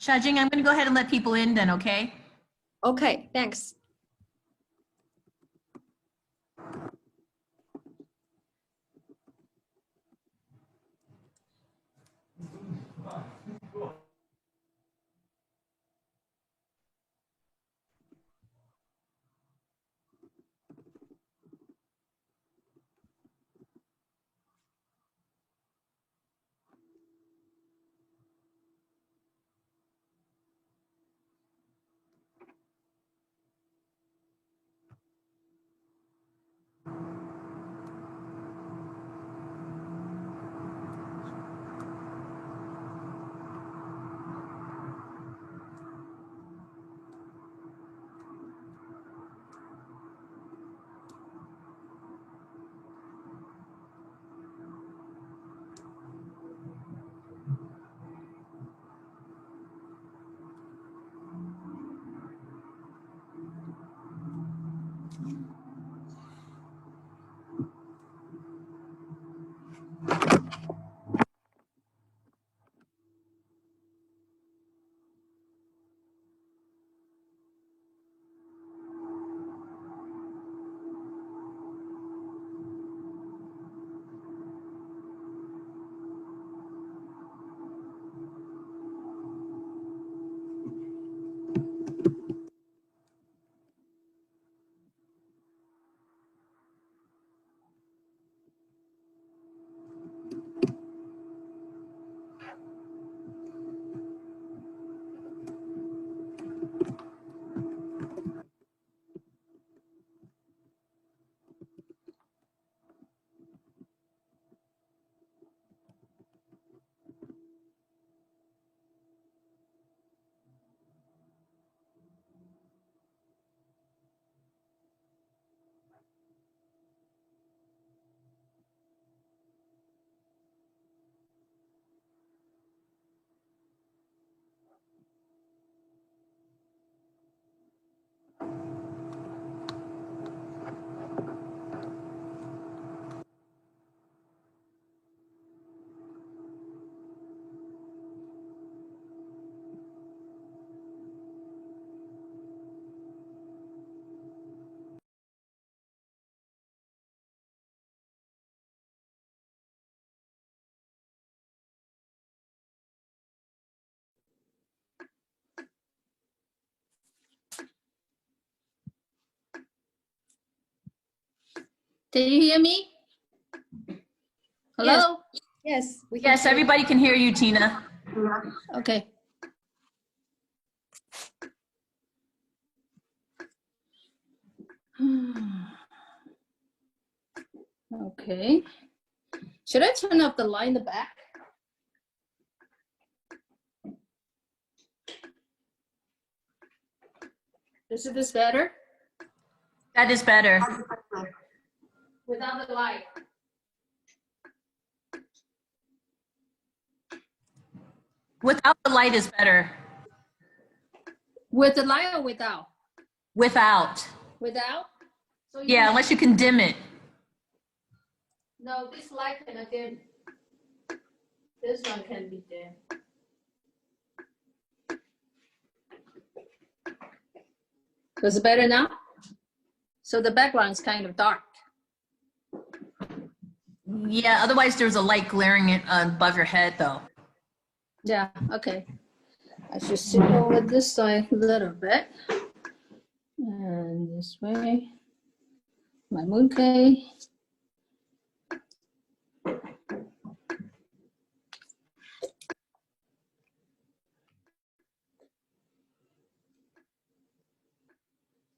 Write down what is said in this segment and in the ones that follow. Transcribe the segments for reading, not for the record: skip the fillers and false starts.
Shajing, I'm going to go ahead and let people in then, okay? Okay, thanks. Can you hear me? Hello? Yes, we can. Yes, everybody can hear you, Tina. Okay. Okay. Should I turn off the light in the back? Is this better? That is better. Without the light. Without the light is better. With the light or without? Without. Without? So Yeah, unless you can dim it. No, this light cannot dim. This one can be dim. Is it better now? So the background is kind of dark. Yeah, otherwise there's a light glaring it above your head though. Yeah, okay. I should sit over this side a little bit. And this way. My mooncake.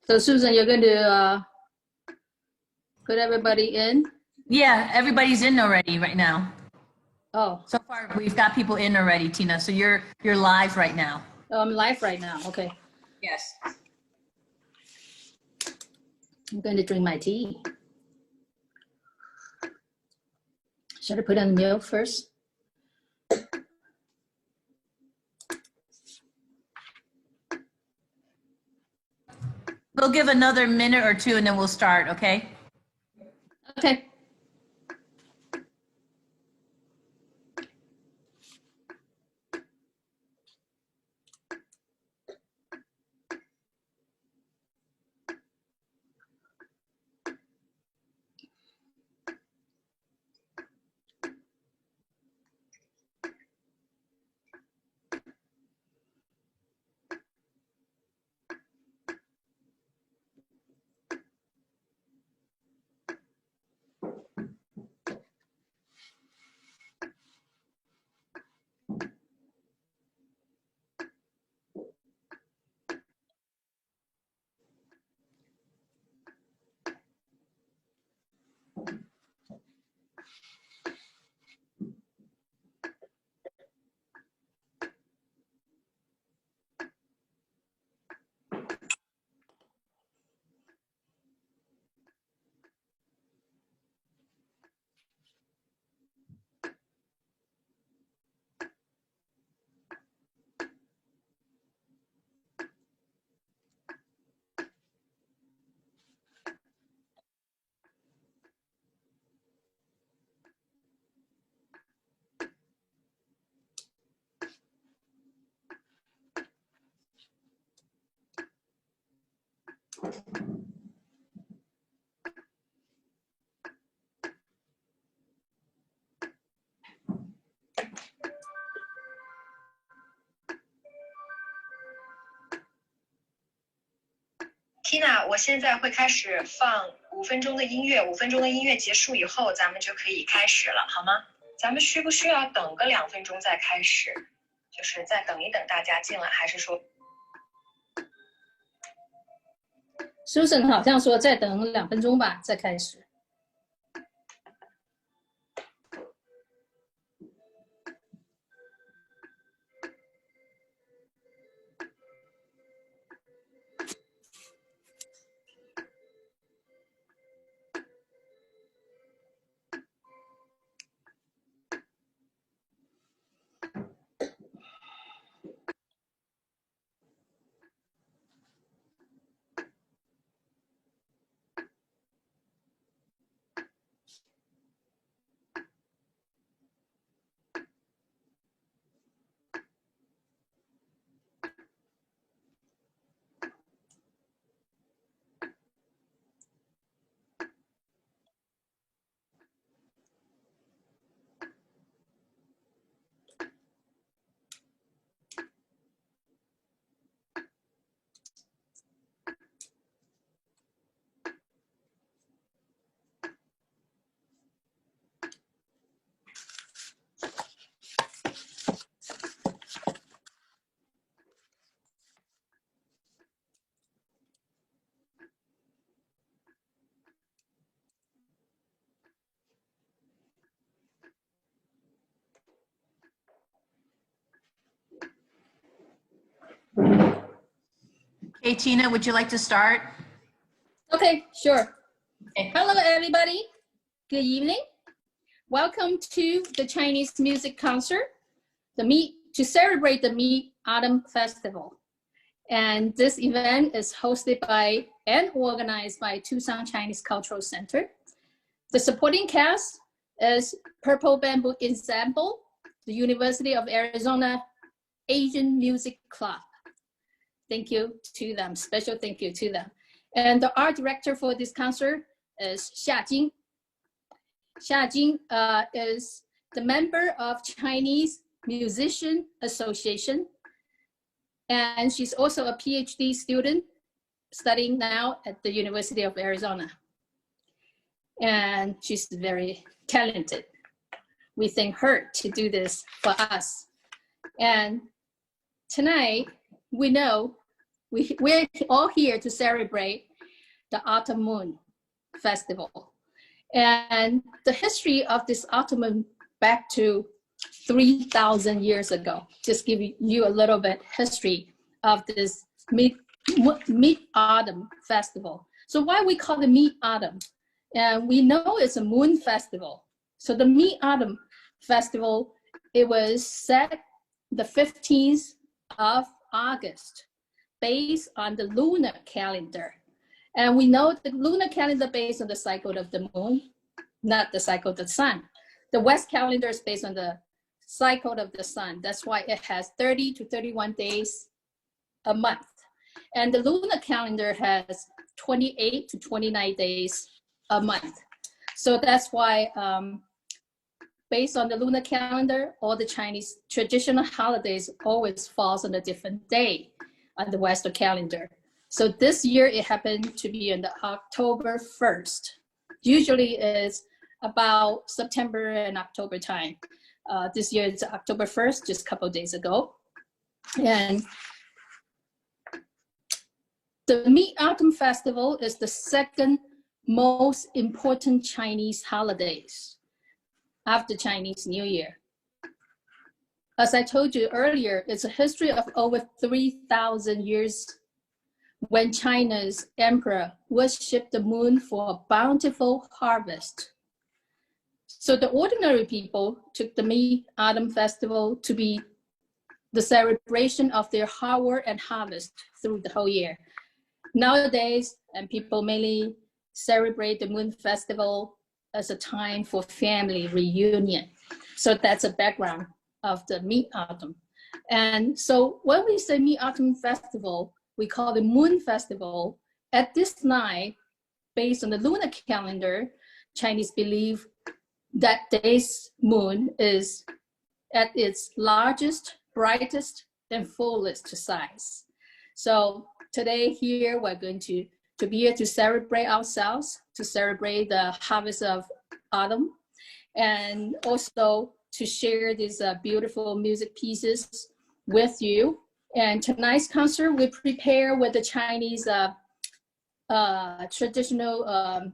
So Susan, you're going to put everybody in? Yeah, everybody's in already right now. Oh, So far, we've got people in already, Tina. So you're live right now. oh, I'm live right now. Okay. Yes. I'm going to drink my tea. Should I put on the milk first? We'll give another minute or two and then we'll start, okay? Okay. Tina，我现在会开始放5分钟的音乐，5分钟的音乐结束以后，咱们就可以开始了，好吗？咱们需不需要等个2分钟再开始？就是再等一等大家进来，还是说 Susan 好像说再等2分钟吧，再开始。Okay, Tina, would you like to start? Okay, sure. Okay. Hello, everybody. Good evening. Welcome to the Chinese music concert, to celebrate the Mid-Autumn Festival. And this event is hosted by and organized by Tucson Chinese Cultural Center. The supporting cast is Purple Bamboo Ensemble, the University of Arizona Asian Music Club. Thank you to them, special thank you to them. And the art director for this concert is Xia Jing. Xia Jing is the member of Chinese Musician Association. And she's also a PhD student studying now at the University of Arizona. And she's very talented. We thank her to do this for us. And tonight, we know we're all here to celebrate the Autumn Moon Festival. And the history of this autumn moon back to 3,000 years ago. Just give you a little bit history of this Mid-Autumn Festival. So why we call it Mid-Autumn? And we know it's a moon festival. So the Mid-Autumn Festival, it was set the 15th of August based on the lunar calendar. And we know the lunar calendar based on the cycle of the moon, not the cycle of the sun. The West calendar is based on the cycle of the sun. That's why it has 30 to 31 days a month. And the lunar calendar has 28 to 29 days a month. So that's why based on the lunar calendar, all the Chinese traditional holidays always falls on a different day on the Western calendar. So this year it happened to be on the October 1st. Usually it's about September and October time. This year it's October 1st, just a couple of days ago. And the Mid-Autumn Festival is the second most important Chinese holidays after Chinese New Year. As I told you earlier, it's a history of over 3,000 years when China's emperor worshipped the moon for a bountiful harvest. So the ordinary people took the Mid-Autumn Festival to be the celebration of their hard work and harvest through the whole year. Nowadays, and people mainly celebrate the Moon Festival as a time for family reunion. So that's a background of the Mid-Autumn. And so when we say Mid-Autumn Festival, we call it Moon Festival at this night, based on the lunar calendar, Chinese believe that day's moon is at its largest, brightest, and fullest size. So today here, we're going to be here to celebrate ourselves, to celebrate the harvest of autumn, and also to share these beautiful music pieces with you. And tonight's concert, we prepare with the Chinese traditional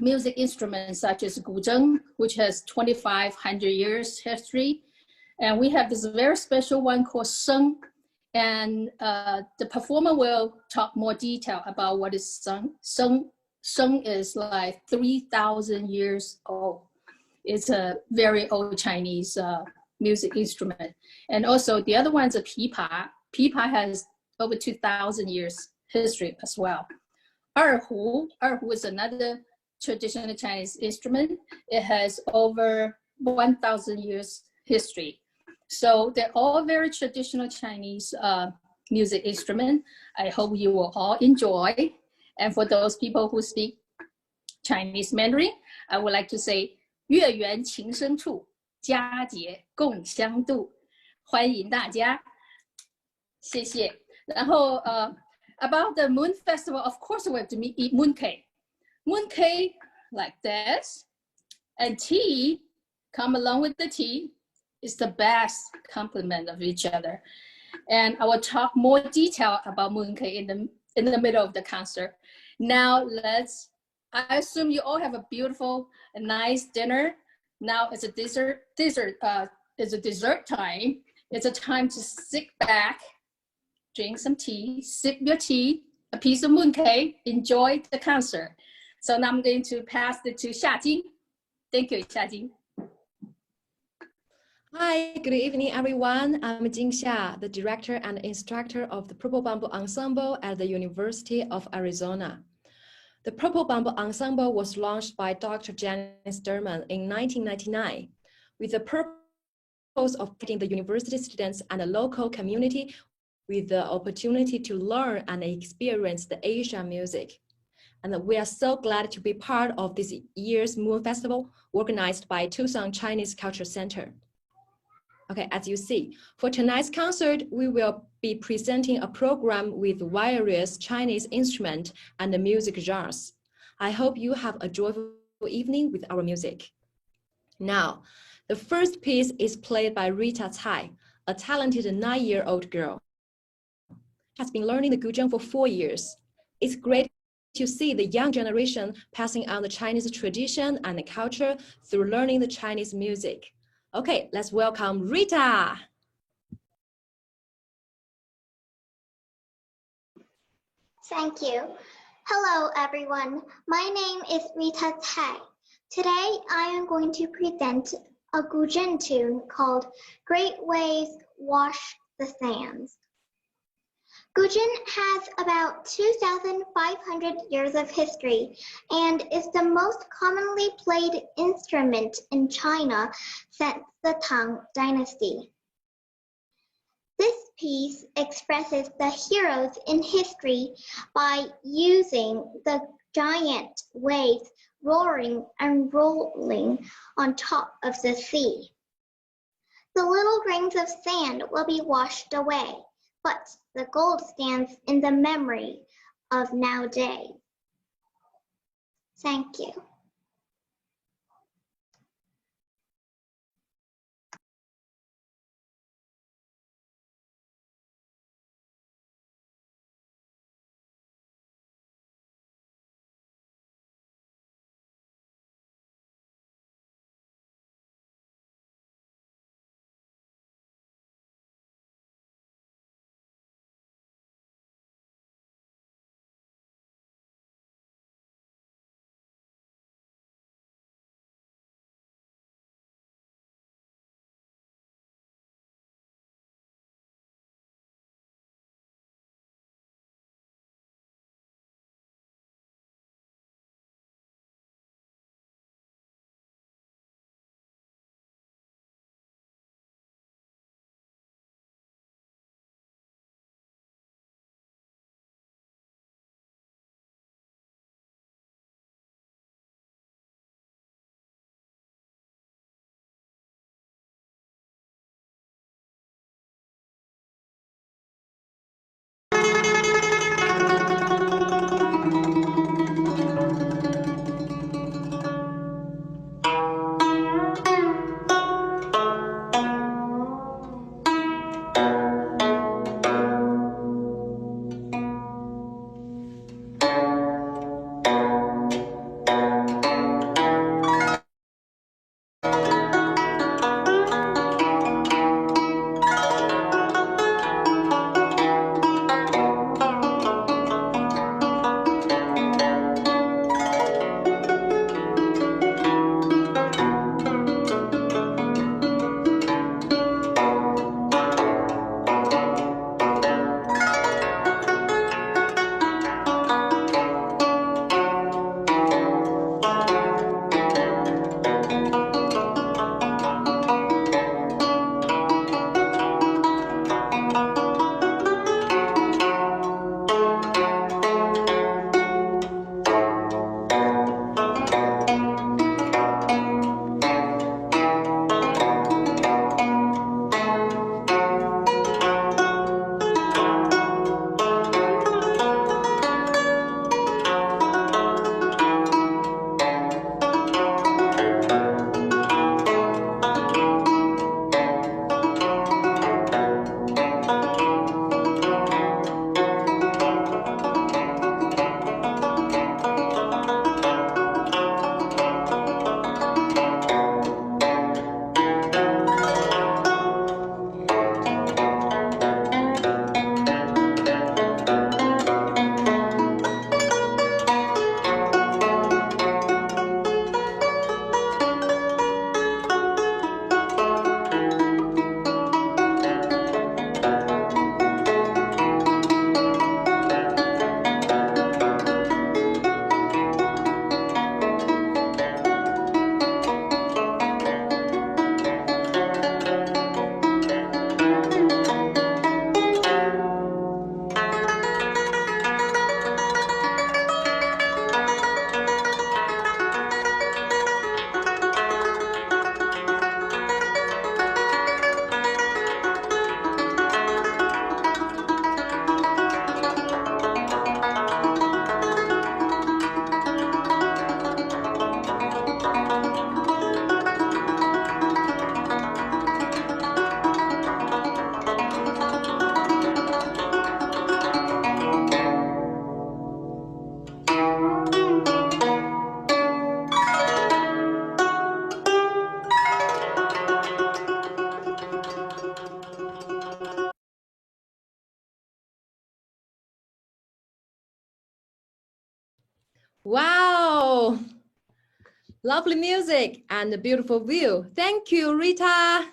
music instruments such as guzheng, which has 2,500 years history. And we have this very special one called sheng. And the performer will talk more detail about what is sheng. Sheng is like 3,000 years old. It's a very old Chinese music instrument. And also the other one's a pipa. Pipa has over 2,000 years history as well. Erhu is another traditional Chinese instrument. It has over 1,000 years history. So they're all very traditional Chinese music instrument. I hope you will all enjoy. And for those people who speak Chinese Mandarin, I would like to say 月圆情深处，佳节共相度，欢迎大家，谢谢。然后about the Moon Festival, of course we have to eat mooncake. Mooncake like this, and tea come along with the tea is the best complement of each other. And I will talk more detail about mooncake in the middle of the concert. Now I assume you all have a beautiful, a nice dinner. Now it's a dessert time. It's a time to sit back, drink some tea, sip your tea, a piece of mooncake, enjoy the concert. So now I'm going to pass it to Xiajing. Thank you, Xiajing. Hi, good evening, everyone. I'm Jing Xia, the director and instructor of the Purple Bamboo Ensemble at the University of Arizona. The Purple Bamboo Ensemble was launched by Dr. Janice Derman in 1999 with the purpose of providing the university students and the local community with the opportunity to learn and experience the Asian music. And we are so glad to be part of this year's Moon Festival organized by Tucson Chinese Culture Center. Okay, as you see, for tonight's concert, we will be presenting a program with various Chinese instruments and music genres. I hope you have a joyful evening with our music. Now, the first piece is played by Rita Cai, a talented 9-year-old girl. She has been learning the guzheng for 4 years. It's great to see the young generation passing on the Chinese tradition and culture through learning the Chinese music. Okay, let's welcome Rita. Thank you. Hello, everyone. My name is Rita Cai. Today, I am going to present a guzheng tune called Great Waves Wash the Sands. Guzheng has about 2,500 years of history and is the most commonly played instrument in China since the Tang Dynasty. This piece expresses the heroes in history by using the giant waves roaring and rolling on top of the sea. The little grains of sand will be washed away, but the gold stands in the memory of nowadays. Thank you. Wow. Lovely music and a beautiful view. Thank you, Rita.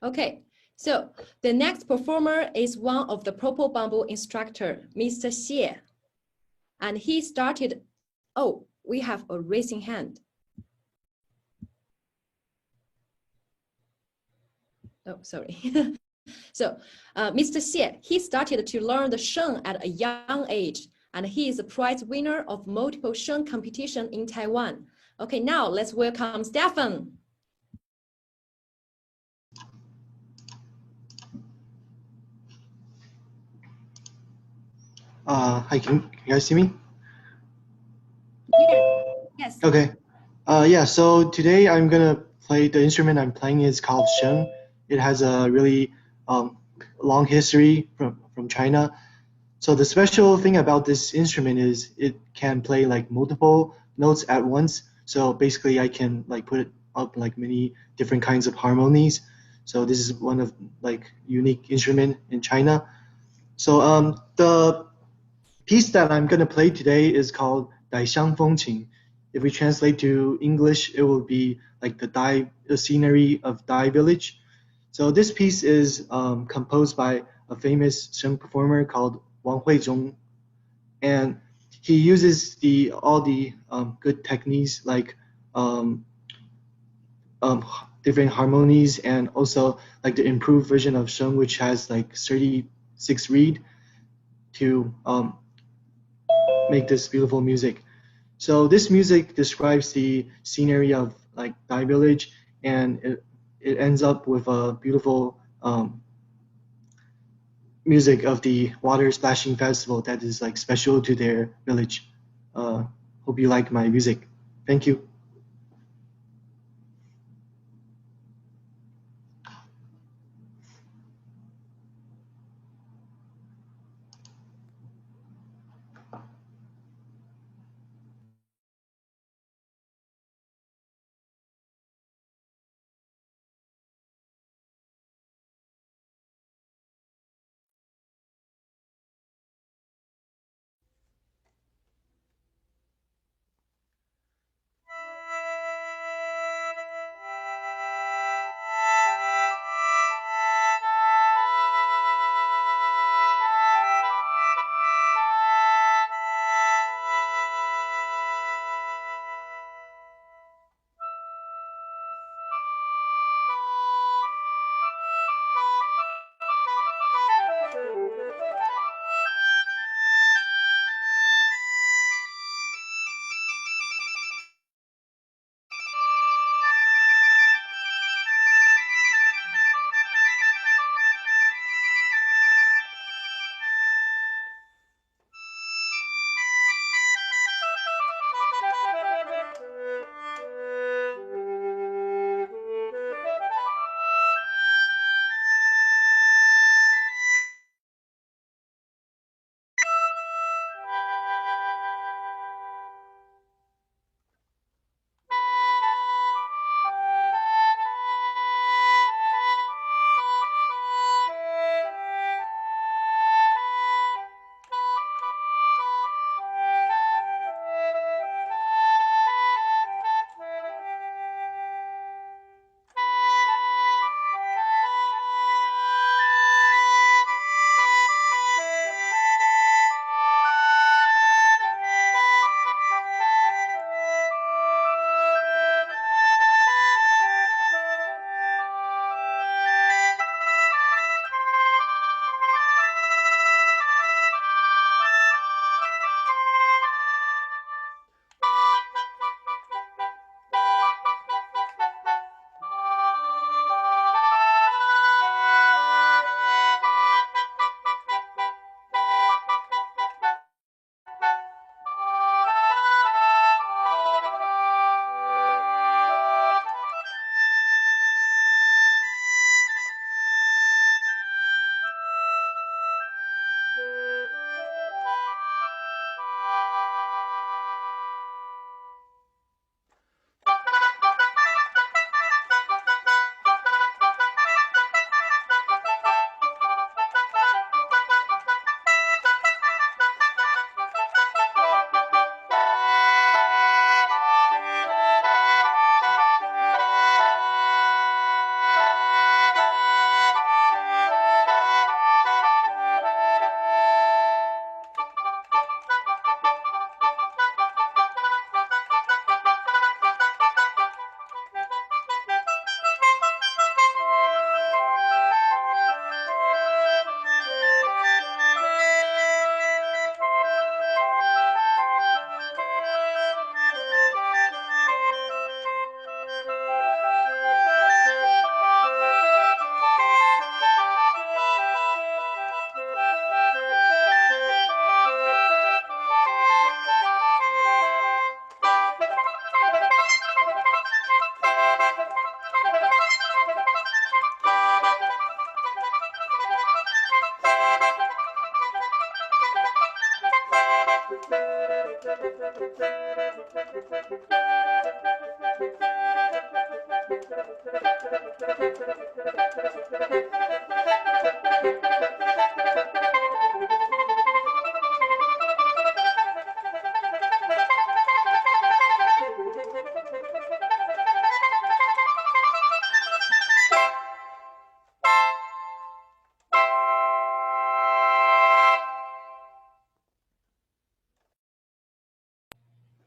Okay, so the next performer is one of the Purple Bamboo instructor, Mr. Xie. And he started, oh, we have a raising hand. Oh, sorry. So Mr. Xie, he started to learn the sheng at a young age, and he is a prize winner of multiple sheng competition in Taiwan. Okay, now let's welcome Stefan. Hi, can you guys see me? Yes. Okay. Yeah, so today I'm gonna play the instrument I'm playing is called sheng. It has a really long history from China. So the special thing about this instrument is it can play like multiple notes at once. So basically I can like put it up like many different kinds of harmonies. So this is one of like unique instrument in China. So the piece that I'm going to play today is called Dai Xiang Feng Qing. If we translate to English, it will be like the scenery of Dai village. So this piece is composed by a famous Sheng performer called Wang Huizhong, and he uses all the good techniques like um, um, different harmonies and also like the improved version of Sheng, which has like 36 reed to make this beautiful music. So this music describes the scenery of like Dai village, and it ends up with a beautiful music of the water splashing festival that is like special to their village. Hope you like my music. Thank you.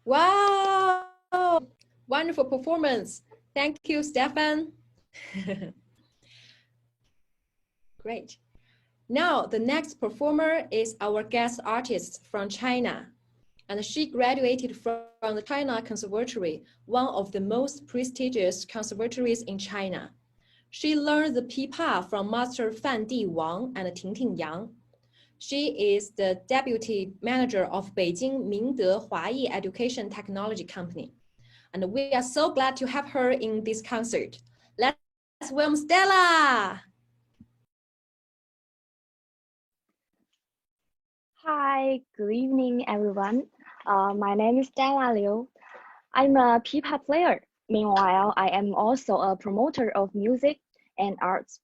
Wow! Wonderful performance. Thank you, Stefan. Great. Now, the next performer is our guest artist from China. And she graduated from the China Conservatory, one of the most prestigious conservatories in China. She learned the pipa from Master Fan Di Wang and Tingting Yang. She is the deputy manager of Beijing Mingde Huayi Education Technology Company. And we are so glad to have her in this concert. Let's welcome Stella. Hi, good evening, everyone. My name is Stella Liu. I'm a pipa player. Meanwhile, I am also a promoter of music and arts.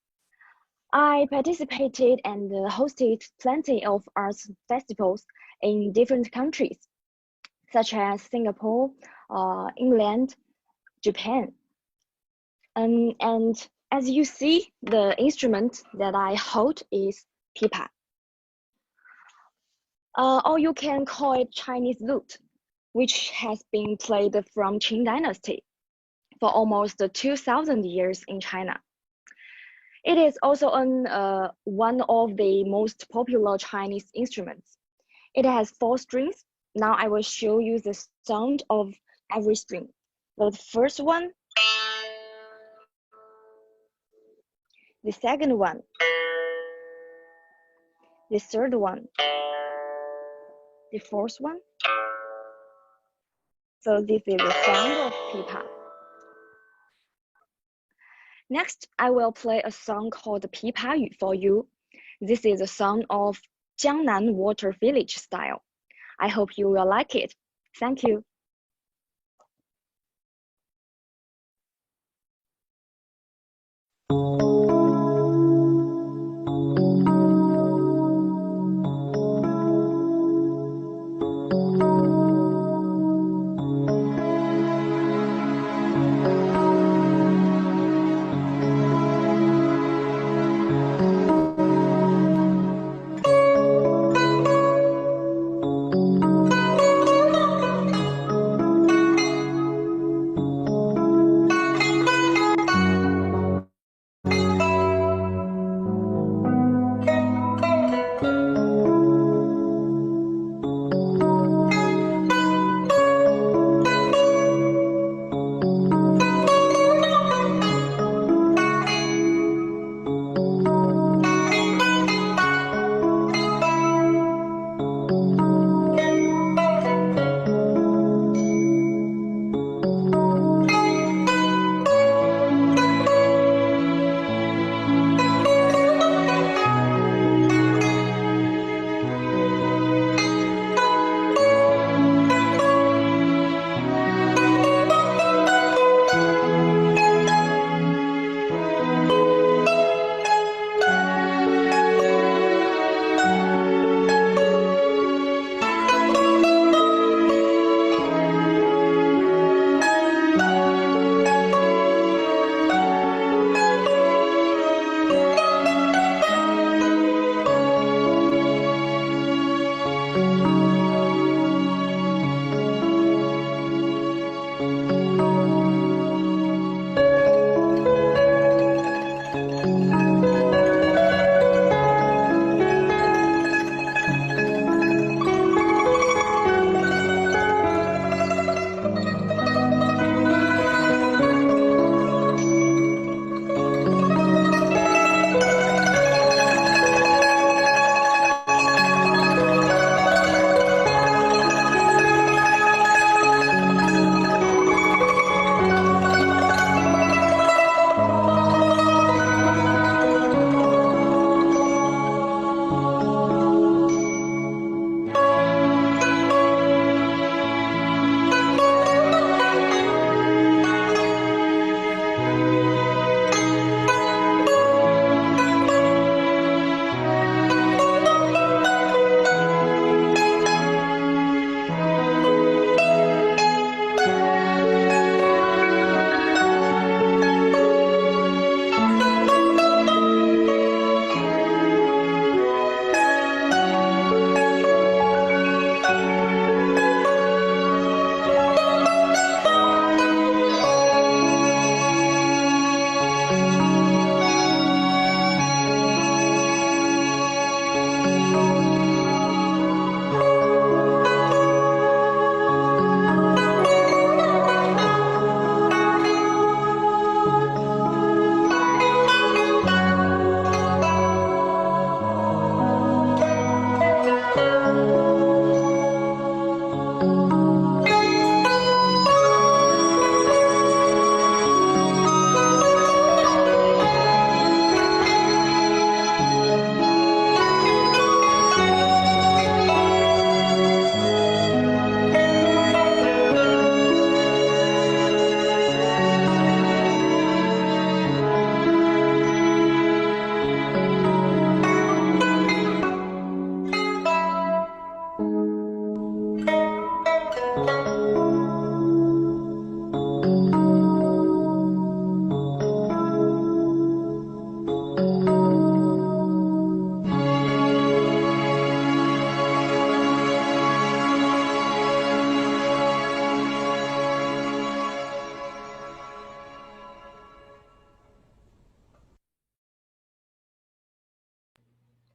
I participated and hosted plenty of arts festivals in different countries, such as Singapore, England, Japan. And as you see, the instrument that I hold is pipa. Or you can call it Chinese lute, which has been played from Qing Dynasty for almost 2,000 years in China. It is also one of the most popular Chinese instruments. It has 4 strings. Now I will show you the sound of every string. The first one, the second one, the third one, the fourth one. So this is the sound of pipa. Next, I will play a song called Pipa Yu for you. This is a song of Jiangnan Water Village style. I hope you will like it. Thank you.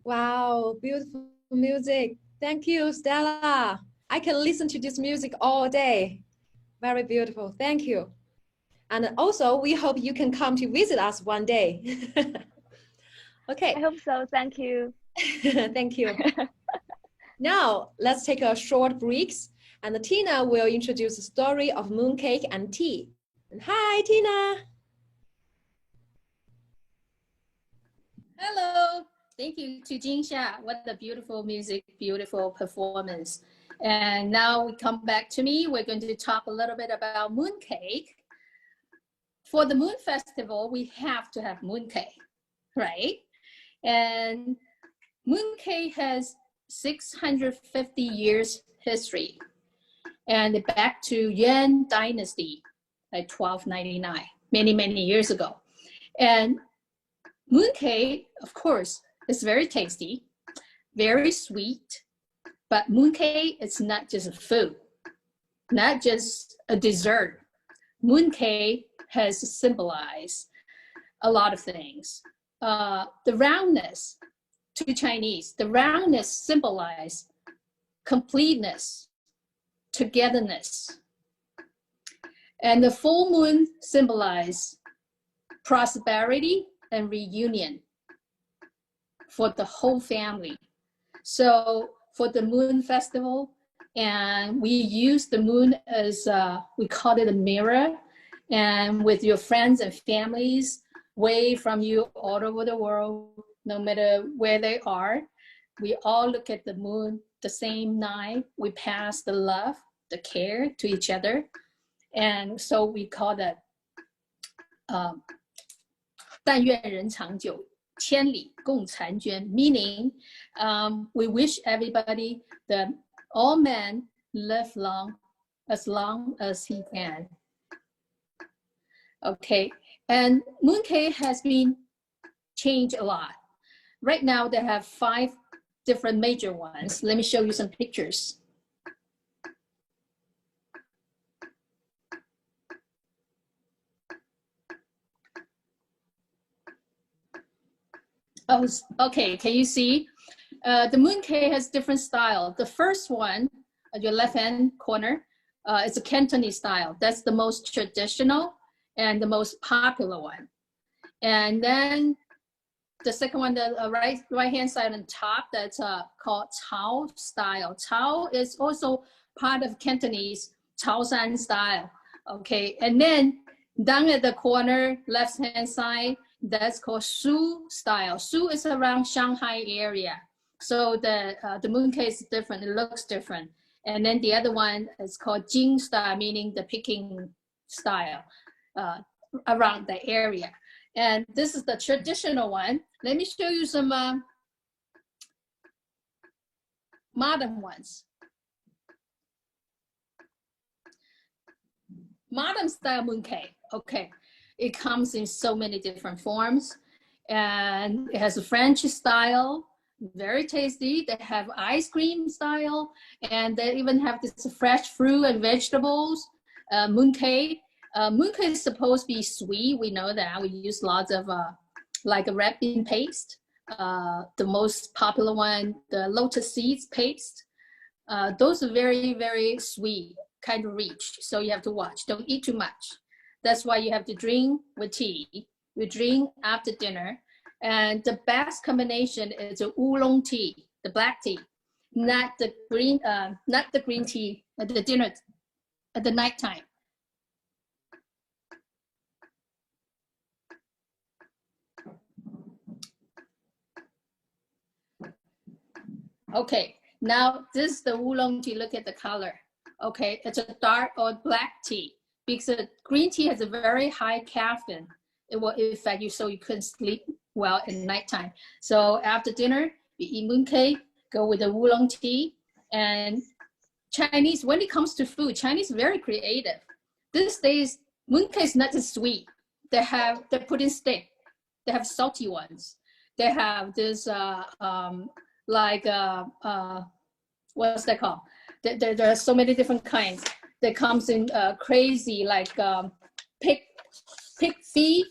Wow, beautiful music. Thank you, Stella. I can listen to this music all day. Very beautiful. Thank you. And also, we hope you can come to visit us one day. I Okay, hope so. Thank you. thank you. Now, let's take a short break, and Tina will introduce the story of mooncake and tea. And hi, Tina. Hello. Thank you to Jingsha. What a beautiful music, beautiful performance. And now we come back to me. We're going to talk a little bit about mooncake. For the Moon Festival, we have to have mooncake, right? And mooncake has 650 years history, and back to Yuan Dynasty, like 1299, many years ago. And mooncake, of course, is very tasty, very sweet, but mooncake is not just a food, not just a dessert. Mooncake has symbolized a lot of things. The roundness, to Chinese, the roundness symbolizes completeness, togetherness. And the full moon symbolizes prosperity and reunion for the whole family. So for the Moon Festival, and we use the moon as, we call it a mirror, and with your friends and families way from you all over the world, no matter where they are, we all look at the moon the same night. We pass the love, the care to each other. And so we call that 但愿人长久，千里共婵娟, meaning we wish everybody that all men live long as he can. Okay, and mooncake has been changed a lot. Right now they have 5 different major ones. Let me show you some pictures. Oh, okay, can you see? The mooncake has different style. The first one, at your left-hand corner, it's a Cantonese style. That's the most traditional and the most popular one. And then the second one, the right-hand side on top, that's called Cao style. Cao is also part of Cantonese Chaoshan style. Okay, and then down at the corner, left-hand side, that's called Su style. Su is around Shanghai area. So the mooncake is different, it looks different. And then the other one is called Jing style, meaning the Peking style around the area. And this is the traditional one. Let me show you some modern ones. Modern style mooncake, okay. It comes in so many different forms, and it has a French style, very tasty. They have ice cream style, and they even have this fresh fruit and vegetables. Mooncake. Mooncake is supposed to be sweet. We know that. We use lots of like a red bean paste. The most popular one, the lotus seeds paste. Those are very, very sweet, kind of rich. So you have to watch. Don't eat too much. That's why you have to drink with tea. You drink after dinner. And the best combination is a oolong tea, the black tea, not the green tea at the dinner, at the nighttime. Okay, now this is the oolong tea. Look at the color. Okay, it's a dark or black tea because green tea has a very high caffeine. It will affect you so you couldn't sleep well at nighttime. So after dinner, you eat mooncake, go with the oolong tea. And Chinese, when it comes to food, Chinese very creative. These days, mooncake is not just sweet. They put in stick. They have salty ones. They have this what's that called? There are so many different kinds. That comes in crazy, like pig feet.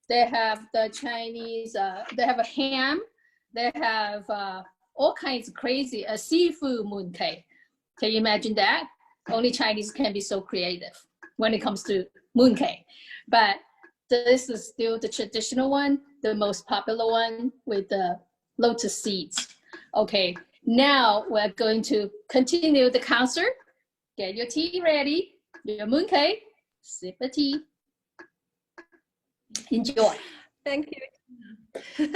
They have the Chinese, they have a ham, They have all kinds of crazy seafood mooncake. Can you imagine that? Only Chinese can be so creative when it comes to mooncake. But this is still the traditional one, the most popular one with the lotus seeds. Okay, now we're going to continue the concert. Get your tea ready, your mooncake, sip the tea. Enjoy. Thank you.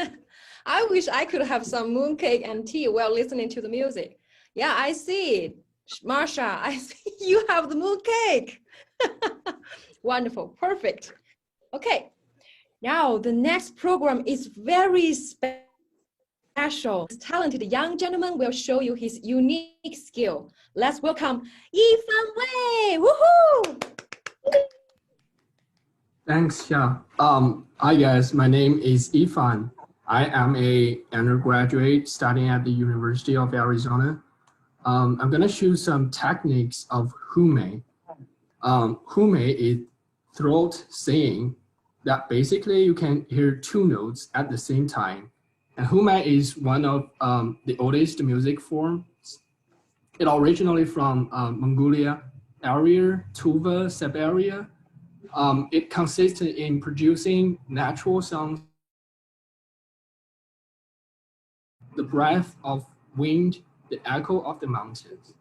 I wish I could have some mooncake and tea while listening to the music. Yeah, I see. Marsha, I see you have the mooncake. Wonderful, perfect. Okay, now the next program is very special. This talented young gentleman will show you his unique skill. Let's welcome Yifan Wei. Woohoo! Thanks, Xia. Hi guys, my name is Ifan. I am a undergraduate studying at the University of Arizona. I'm gonna show some techniques of hume. Hume is throat singing that basically you can hear two notes at the same time. And hume is one of the oldest music forms. It originally from Mongolia area, Tuva, Siberia. It consists in producing natural sounds, the breath of wind, the echo of the mountains.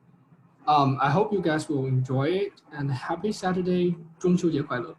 I hope you guys will enjoy it, and happy Saturday, 中秋节快乐.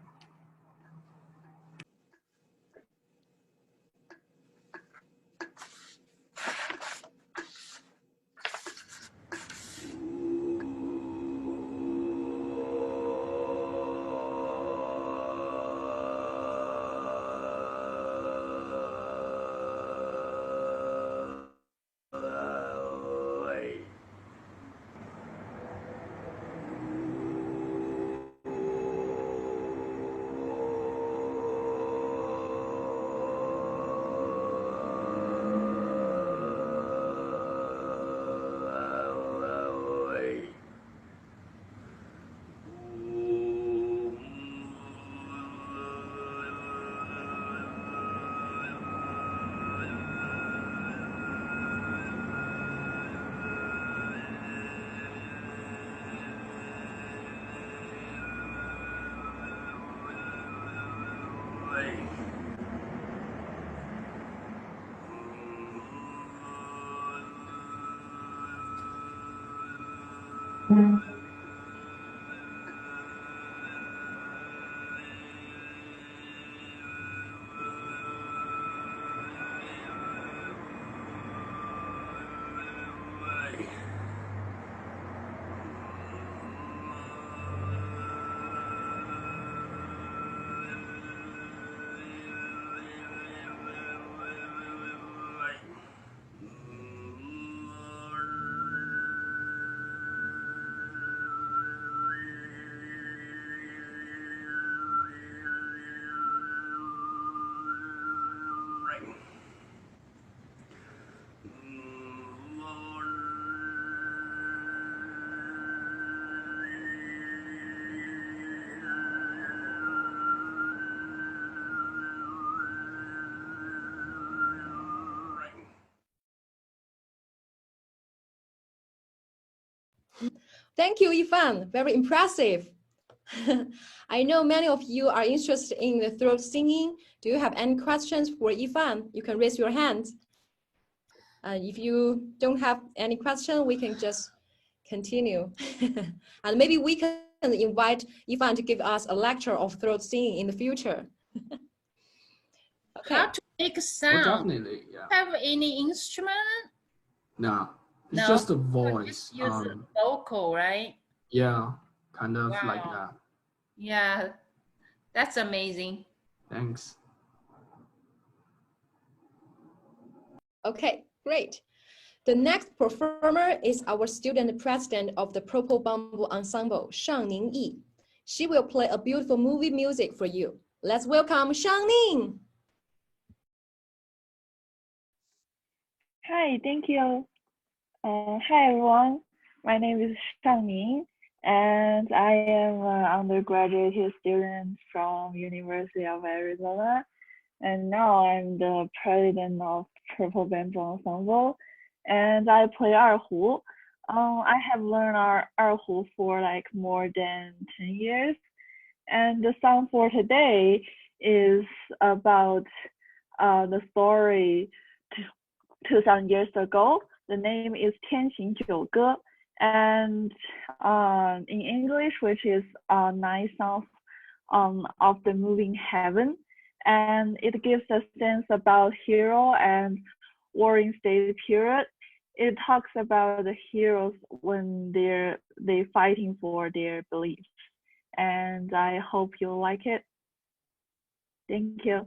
Thank you, Ifan. Very impressive. I know many of you are interested in the throat singing. Do you have any questions for Ifan? You can raise your hand. If you don't have any question, we can just continue. And maybe we can invite Ifan to give us a lecture of throat singing in the future. Okay. How to make a Oh, sound? definitely, yeah. Have any instrument? No, it's No. just a Or voice. just use a vocal, right? Yeah, kind of like Wow. that. Yeah, that's amazing. Thanks. Okay, great. The next performer is our student president of the Purple Bamboo Ensemble, Shang Ning Yi. She will play a beautiful movie music for you. Let's welcome Shang Ning. Hi, thank you. Hi everyone, my name is Shang Ning, and I am an undergraduate student from University of Arizona, and now I'm the president of Purple Bamboo Ensemble, and I play erhu. I have learned erhu for like more than 10 years, and the song for today is about the story 2,000 years ago. The name is 天行九歌, and in English, which is Nine Songs of the Moving Heaven, and it gives a sense about hero and warring state period. It talks about the heroes when they're fighting for their beliefs, and I hope you like it. Thank you.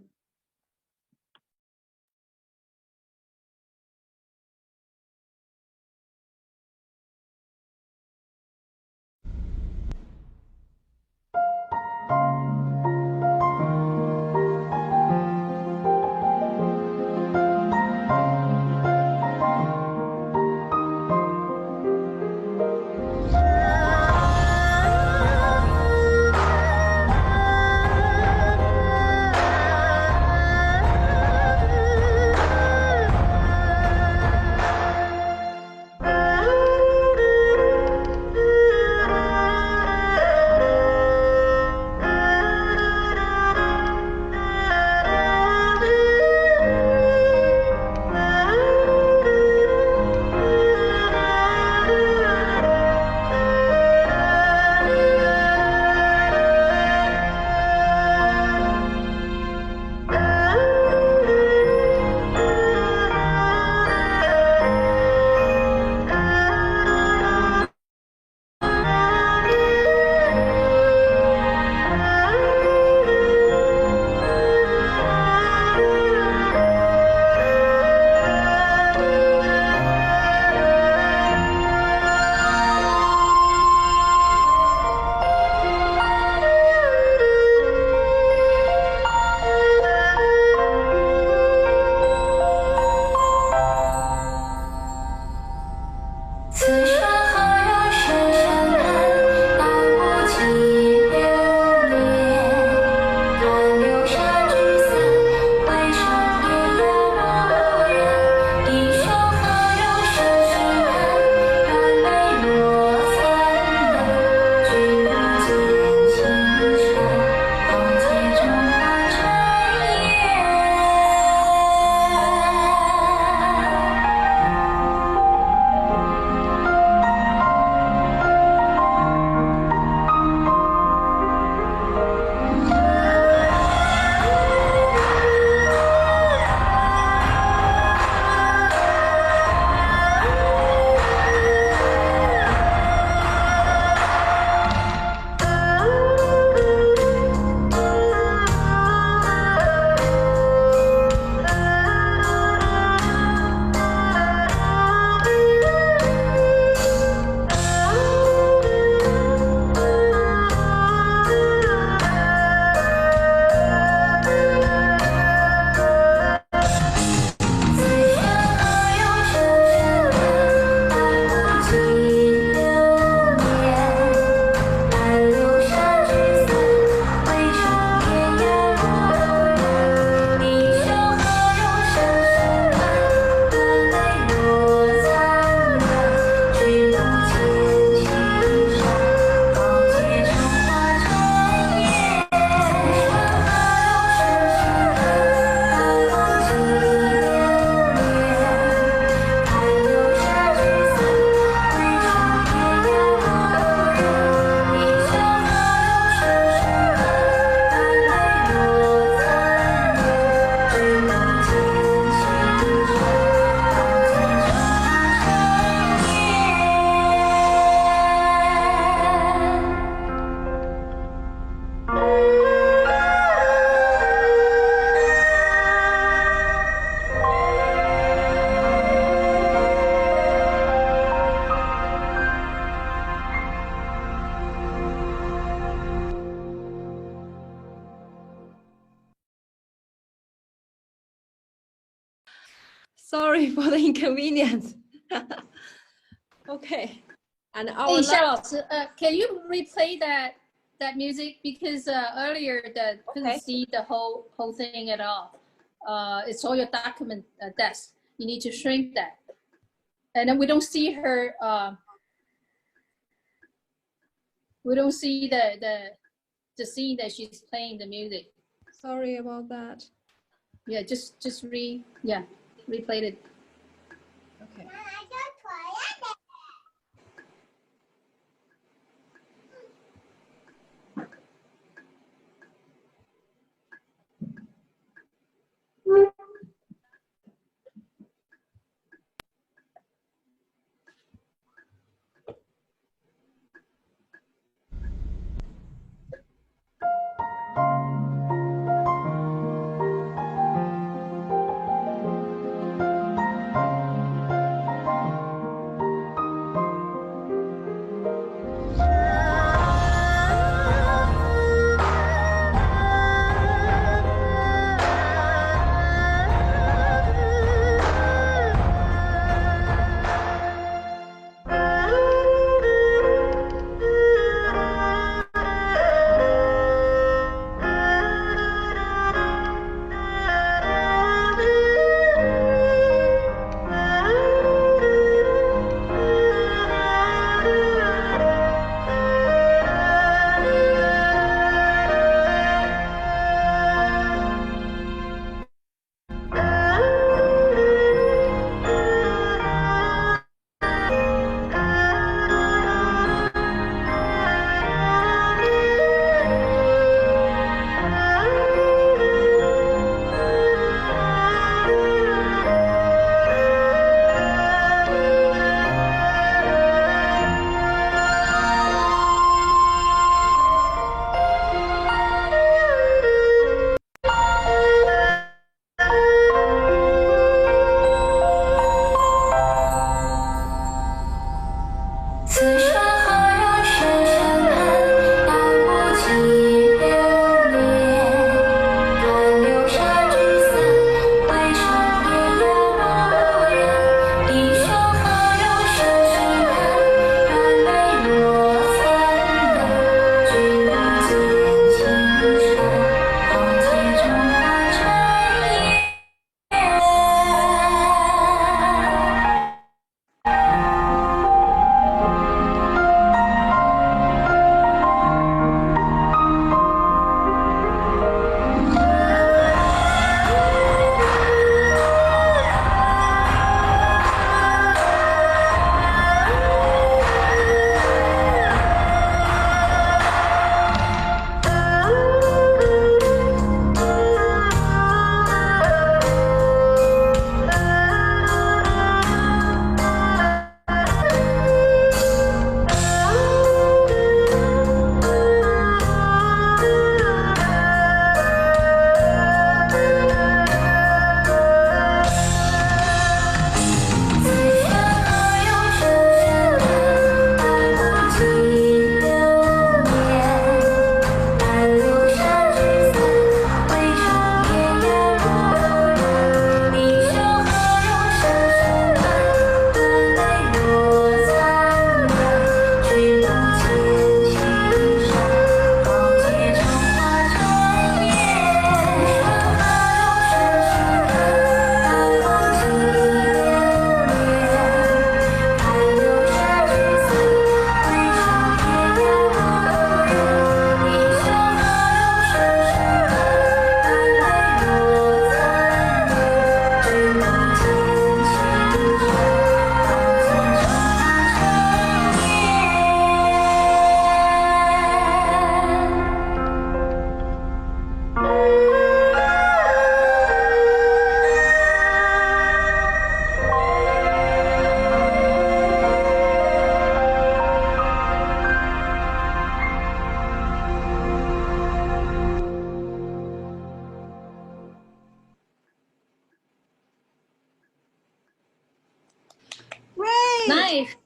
Sorry for the inconvenience. Okay, and our Hey, last, Charles, can you replay that music because earlier couldn't Okay. see the whole thing at all. it's all your document desk. You need to shrink that. And then we don't see her, we don't see the scene that she's playing the music. Sorry about that. Yeah, just replay it. Okay.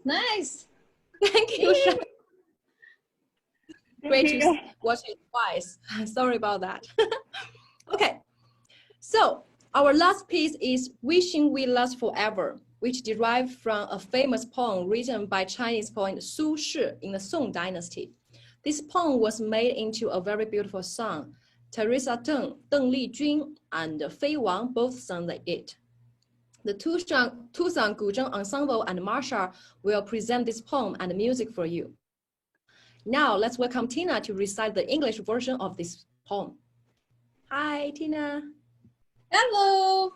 Nice. Thank you, Shan. Great Thank to you. watch it twice. Sorry about that. Okay, so our last piece is Wishing We Last Forever, which derived from a famous poem written by Chinese poet Su Shi in the Song Dynasty. This poem was made into a very beautiful song Teresa Teng, Deng Lijun, and Fei Wang both sang it. The Tucson Guzheng Ensemble and Marsha will present this poem and music for you. Now let's welcome Tina to recite the English version of this poem. Hi, Tina. Hello.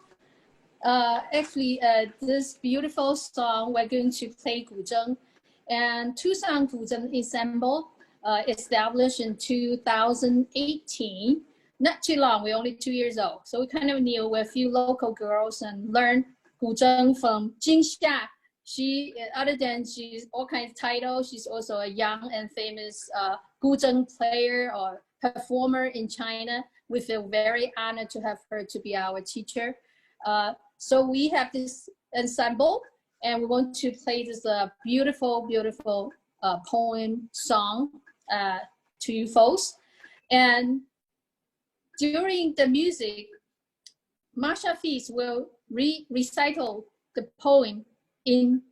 This beautiful song, we're going to play Guzheng. And Tucson Guzheng Ensemble established in 2018. Not too long, we're only 2 years old. So we kind of knew with a few local girls and learned Guzheng from Jingxia. She, other than she's all kinds of titles, she's also a young and famous Guzheng player or performer in China. We feel very honored to have her to be our teacher. So we have this ensemble and we want to play this beautiful, beautiful poem song to you folks. And during the music, Marsha Feast will recital the poem in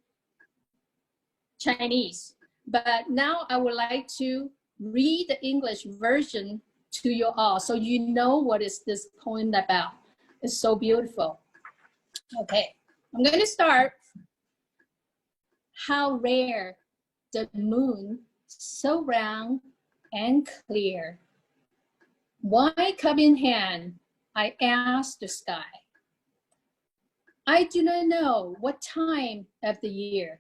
Chinese. But now I would like to read the English version to you all so you know what is this poem about. It's so beautiful. Okay, I'm going to start. How rare the moon, so round and clear. Why cup in hand, I asked the sky. I do not know what time of the year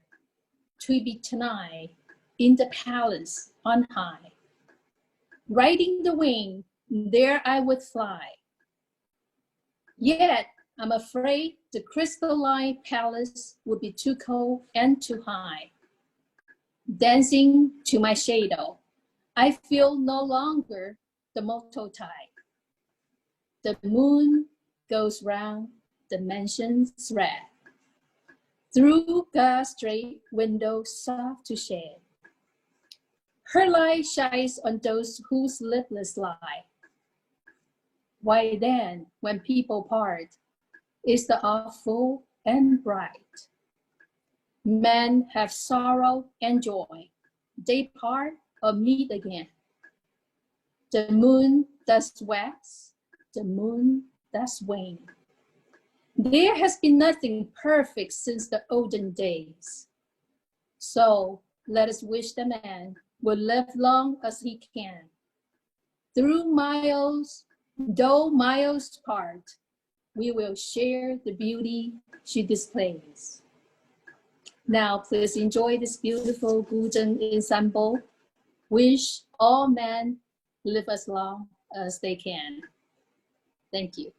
to be tonight in the palace on high. Riding the wing, there I would fly. Yet I'm afraid the crystalline palace would be too cold and too high. Dancing to my shadow, I feel no longer the mortal tide. The moon goes round the mansion's red. Through God's straight window soft to shed. Her light shines on those who sleepless lie. Why then, when people part, is the awful and bright. Men have sorrow and joy. They part or meet again. The moon does wax, the moon does wane. There has been nothing perfect since the olden days. So let us wish the man will live long as he can. Through miles, though miles part, we will share the beauty she displays. Now, please enjoy this beautiful Guzheng ensemble. Wish all men live as long as they can. Thank you.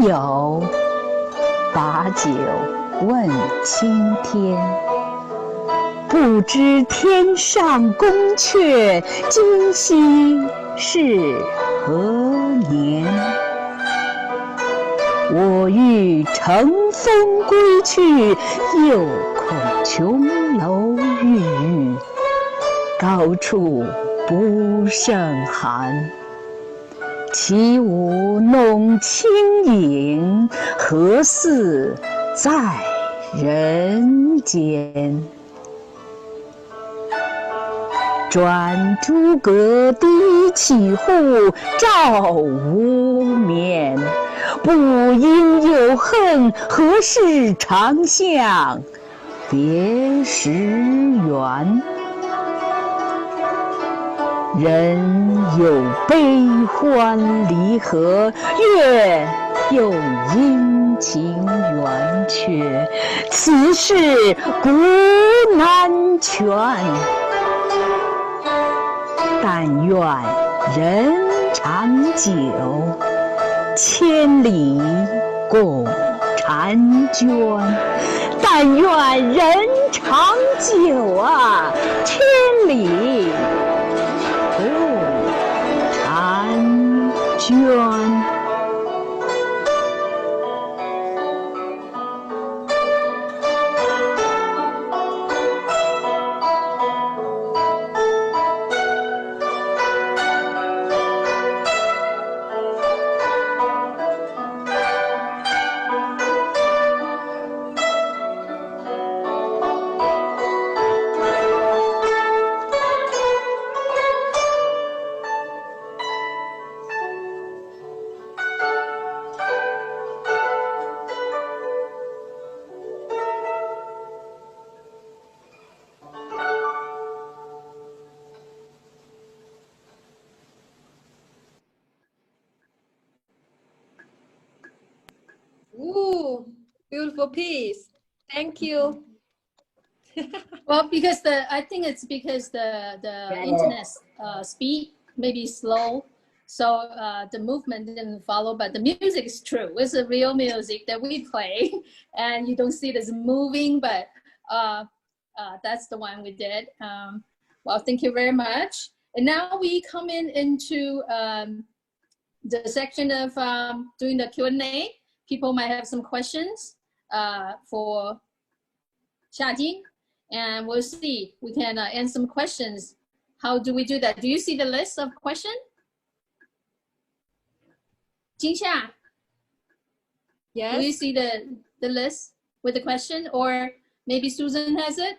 友，把酒问青天。不知天上宫阙，今夕是何年？我欲乘风归去，又恐琼楼玉宇，高处不胜寒。起舞弄清影，何似在人间？转朱阁，低绮户，照无眠。不应有恨，何事长向别时圆？人有悲欢离合，月有阴晴圆缺，此事古难全。但愿人长久，千里共婵娟。但愿人长久啊，千里共婵娟。Ooh, beautiful piece. Thank you. Well, because I think it's because the internet speed may be slow, so the movement didn't follow. But the music is true. It's a real music that we play, and you don't see it as moving, but that's the one we did. Well, thank you very much. And now we come into the section of doing the Q&A. People might have some questions for Xiajing. And we'll see, we can answer some questions. How do we do that? Do you see the list of questions? Jingxia, Yes. do you see the list with the question? Or maybe Susan has it?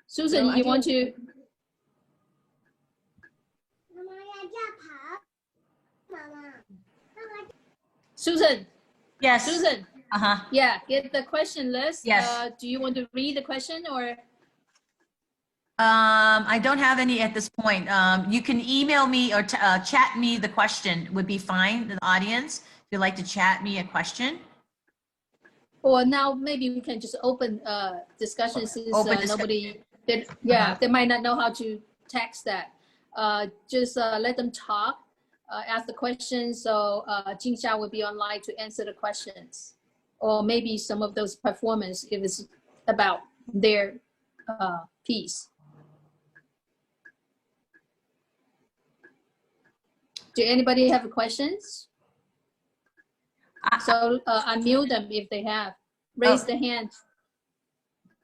Susan, No, you want to? Susan. Yes. Susan. Uh-huh. Yeah, get the question list. Yes. Do you want to read the question or? I don't have any at this point. You can email me or chat me the question would be fine, the audience. If you'd like to chat me a question. Or now maybe we can just open discussion since nobody did. Yeah, they might not know how to text that. Just let them talk, ask the questions. So Jingxia will be online to answer the questions. Or maybe some of those performance if it's about their piece. Do anybody have questions? So unmute them if they have. Raise the hand.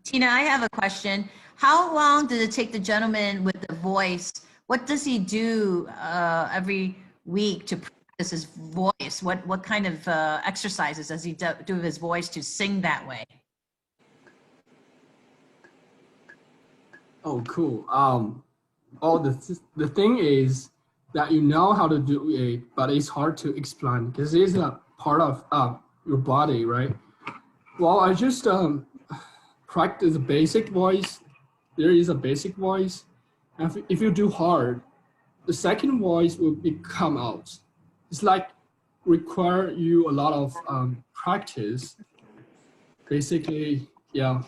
Tina, I have a question. How long did it take the gentleman with the voice? What does he do every week to practice his voice? What kind of exercises does he do with his voice to sing that way? Oh, cool. The thing is that you know how to do it, but it's hard to explain because it's a part of your body, right? Well, I just practice the basic voice. There is a basic voice. And if you do hard, the second voice will come out. It's like require you a lot of practice. Basically, yeah.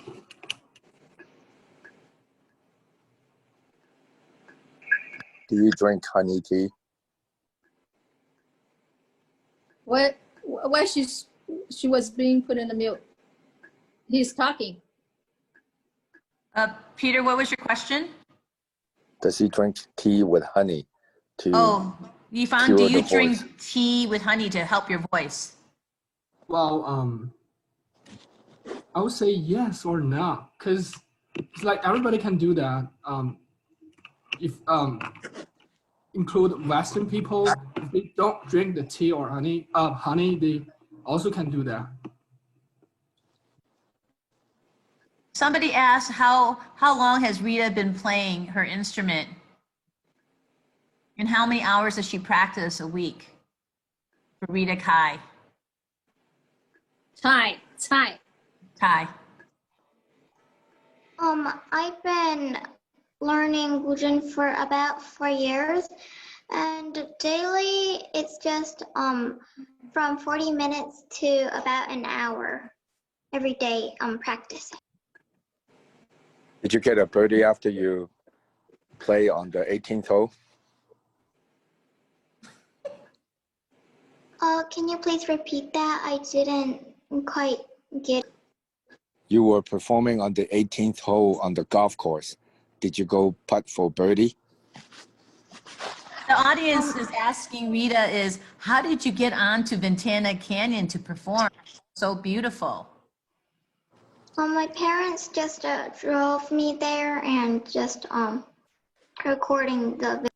Do you drink honey tea? What Why she was being put in the mute. He's talking. Peter, what was your question? Does he drink tea with honey to Oh, Yifan, do cure you the drink voice? tea with honey to help your voice? Well, I would say yes or no, because it's like everybody can do that. If include Western people, if they don't drink the tea or honey, they also can do that. Somebody asked how long has Rita been playing her instrument? And how many hours does she practice a week? For Rita Kai. Thai. Kai. I've been learning Guzheng for about 4 years, and daily it's just from 40 minutes to about an hour every day practicing. Did you get a birdie after you play on the 18th hole? Can you please repeat that? I didn't quite get. You were performing on the 18th hole on the golf course. Did you go putt for birdie? The audience is asking Rita is, how did you get on to Ventana Canyon to perform? So beautiful. My parents just drove me there and just recording the.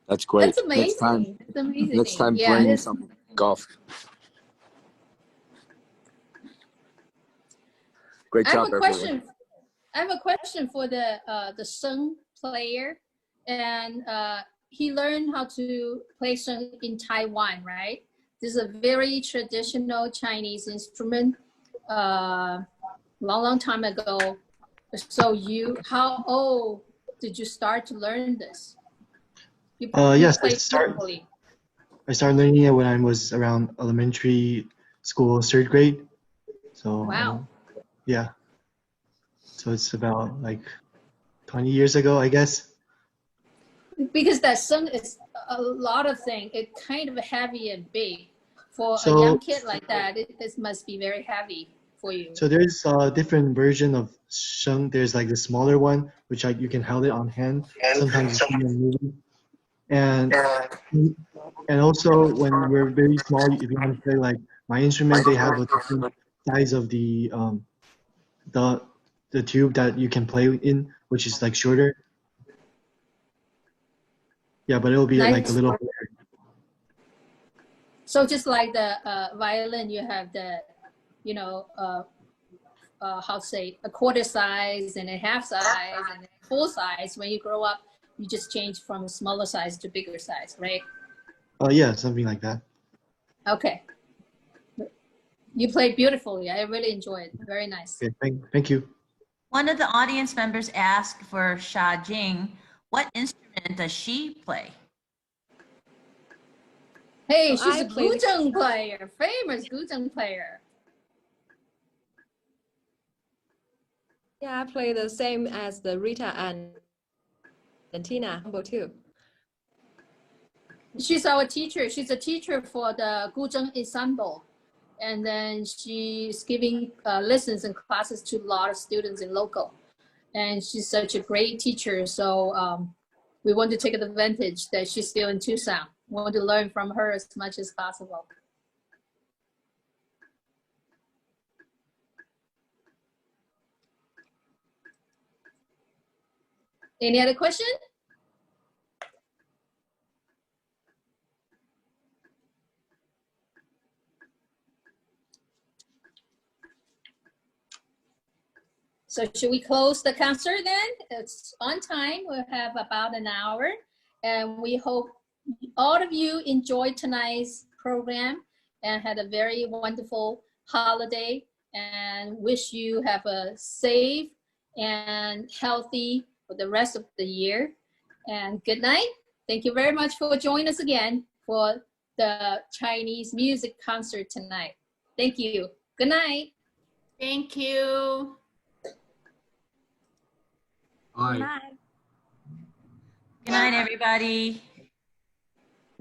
That's great. That's amazing. That's amazing. Next time Yeah, bring some golf. Great job, everyone. I have a question for the sheng player, and he learned how to play sheng in Taiwan, right? This is a very traditional Chinese instrument, long time ago. So how old did you start to learn this? Yes, I started learning it when I was around elementary school, 3rd grade. So wow. Yeah. So it's about like 20 years ago, I guess. Because that sheng is a lot of things. It's kind of heavy and big. For a young kid like that, this must be very heavy for you. So there's a different version of sheng. There's like the smaller one, which you can hold it on hand. Sometimes you see in a movie. And also when we're very small, if you want to play like my instrument, they have a different size of the tube that you can play in, which is like shorter. Yeah, but it'll be like a little. So just like the violin, you have the, how to say, a quarter size and a half size and a full size. When you grow up, you just change from smaller size to bigger size, right? Yeah, something like that. Okay. You played beautifully. I really enjoyed it. Very nice. Okay, thank you. One of the audience members asked for Xia Jing, what instrument does she play? Hey, she's a guzheng player, famous guzheng player. Yeah, I play the same as the Rita and Tina too. She's our teacher. She's a teacher for the guzheng ensemble. And then she's giving lessons and classes to a lot of students in local. And she's such a great teacher. So we want to take advantage that she's still in Tucson. We want to learn from her as much as possible. Any other question? So should we close the concert then? It's on time. We'll have about an hour. And we hope all of you enjoyed tonight's program and had a very wonderful holiday, and wish you have a safe and healthy for the rest of the year. And good night. Thank you very much for joining us again for the Chinese music concert tonight. Thank you. Good night. Thank you. Bye. Bye. Good night, everybody.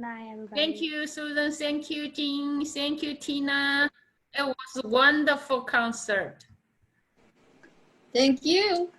Night, everybody. Thank you, Susan. Thank you, Jean. Thank you, Tina. It was a wonderful concert. Thank you.